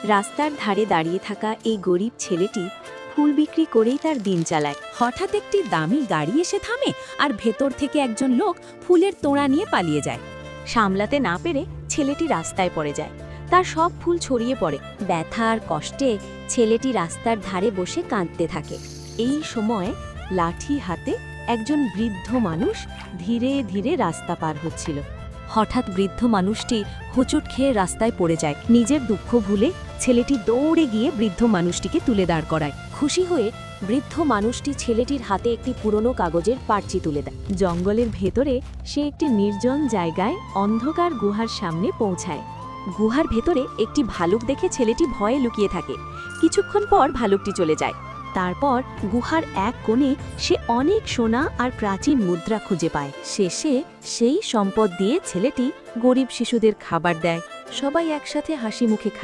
রাস্তার ধারে দাঁড়িয়ে থাকা এই গরিব ছেলেটি ফুল বিক্রি করেই তার দিন চালায়। হঠাৎ একটি দামি গাড়ি এসে থামে আর ভেতর থেকে একজন লোক ফুলের তোড়া নিয়ে পালিয়ে যায়। সামলাতে না পেরে ছেলেটি রাস্তায় পড়ে যায়। তার সব ফুল ছড়িয়ে পড়ে। ব্যথা আর কষ্টে ছেলেটি রাস্তার ধারে বসে কাঁদতে থাকে। এই সময় লাঠি হাতে একজন বৃদ্ধ মানুষ ধীরে ধীরে রাস্তা পার হচ্ছিল। হঠাৎ বৃদ্ধ মানুষটি হোঁচট খেয়ে রাস্তায় পড়ে যায়। নিজের দুঃখ ভুলে ছেলেটি দৌড়ে গিয়ে বৃদ্ধ মানুষটিকে তুলে দাঁড় করায়। খুশি হয়ে বৃদ্ধ মানুষটি ছেলেটির হাতে একটি পুরনো কাগজের পার্চি তুলে দেয়। জঙ্গলের ভেতরে সে একটি নির্জন জায়গায় অন্ধকার গুহার সামনে পৌঁছায়। গুহার ভেতরে একটি ভালুক দেখে ছেলেটি ভয়ে লুকিয়ে থাকে। কিছুক্ষণ পর ভালুকটি চলে যায়। তারপর গুহার এক কোণে সে অনেক সোনা আর প্রাচীন মুদ্রা খুঁজে পায়। শেষে সেই সম্পদ দিয়ে ছেলেটি গরিব শিশুদের খাবার দেয়। সবাই একসাথে হাসি মুখে খায়।